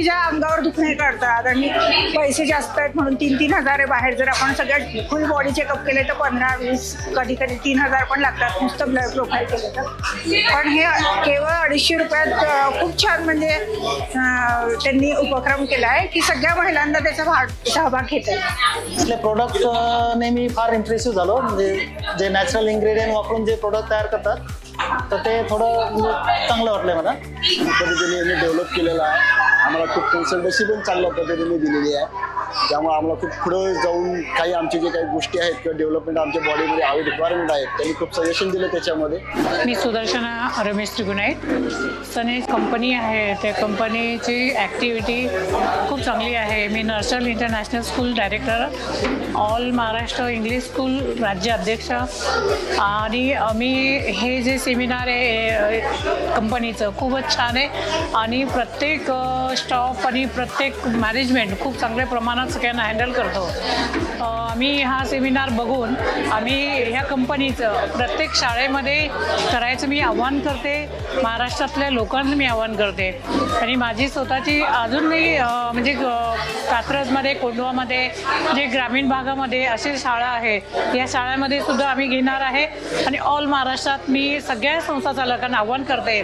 व्यक्तीच्या अंगावर दुखणे काढतात आणि पैसे जास्त आहेत म्हणून 3-3 हजार बाहेर जर आपण सगळ्या फुल बॉडी चेकअप केले तर 15-20 कधी 3,000 पण लागतात नुसतं ब्लड प्रोफाईल केलं तर. पण हे केवळ 250 रुपयात खूप छान म्हणजे त्यांनी उपक्रम केला आहे की सगळ्या महिलांना त्याचा सहभाग घेता येईल. आपले प्रोडक्ट नेहमी फार इम्प्रेसिव्ह झालो. म्हणजे जे नॅचरल इन्ग्रेडियंट वापरून जे प्रोडक्ट तयार करतात तर ते थोडं म्हणजे चांगलं वाटलंय मला. पद्धतीने यांनी डेव्हलप केलेलं आहे. आम्हाला खूप कन्सल्टन्सी पण चांगल्या पद्धतीने दिलेली आहे. त्यामुळे आम्हाला खूप पुढे जाऊन काही आमचे जे काही गोष्टी आहेत किंवा डेव्हलपमेंट आमच्या बॉडीमध्ये हवी रिक्वायरमेंट आहेत त्यांनी खूप सजेशन दिलं त्याच्यामध्ये. मी सुदर्शना रमेश त्रिगुणाईत. सने कंपनी आहे, त्या कंपनीची ॲक्टिव्हिटी खूप चांगली आहे. मी nursery international school director, all Maharashtra English school राज्य अध्यक्ष. आणि मी हे जे सेमिनार आहे कंपनीचं खूपच छान आहे आणि प्रत्येक स्टाफ आणि प्रत्येक मॅनेजमेंट खूप चांगल्या प्रमाणात सगळ्यांना हँडल करतो. आम्ही हा सेमिनार बघून आम्ही ह्या कंपनीचं प्रत्येक शाळेमध्ये करायचं मी आव्हान करते. महाराष्ट्रातल्या लोकांना मी आव्हान करते आणि माझी स्वतःची अजून मी म्हणजे कात्रजमध्ये, कोंढवामध्ये जे ग्रामीण भागामध्ये असे शाळा आहे या शाळांमध्ये सुद्धा आम्ही घेणार आहे. आणि ऑल महाराष्ट्रात मी सगळ्या संस्था चालकांना आव्हान करते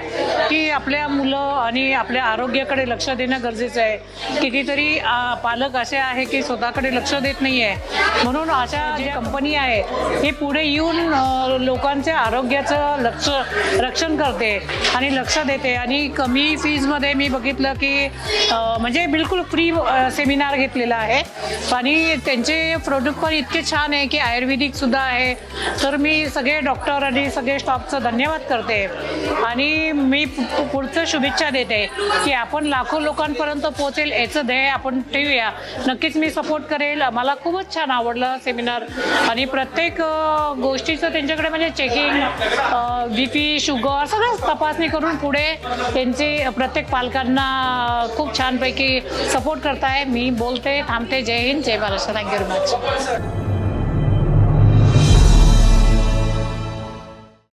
की आपल्या मुलं आणि आपल्या आरोग्याकडे लक्ष देणं गरजेचं आहे. कितीतरी पालक असे आहे की स्वतःकडे लक्ष देत नाही आहे. म्हणून अशा जी कंपनी आहे हे पुढे येऊन लोकांच्या आरोग्याचं रक्षण करते आणि लक्ष देते. आणि कमी फीजमध्ये मी बघितलं की म्हणजे बिलकुल फ्री सेमिनार घेतलेला आहे आणि त्यांचे प्रोडक्ट पण इतके छान आहे की आयुर्वेदिक सुद्धा आहे. तर मी सगळे डॉक्टर आणि सगळे स्टाफचं धन्यवाद करते आणि मी पुढचं शुभेच्छा देते की आपण लाखो लोकांपर्यंत पोहोचेल याचं ध्येय आपण ठेवूया. नक्कीच मी सपोर्ट करेल. मला खूपच छान आवडलं सेमिनार आणि प्रत्येक गोष्टीचं त्यांच्याकडे म्हणजे चेकिंग, BP, शुगर सगळं तपासणी करून पुढे त्यांचे प्रत्येक पालकांना खूप छानपैकी सपोर्ट करताय. मी बोलते, थांबते. जय हिंद, जय महाराष्ट्र. Thank you very much.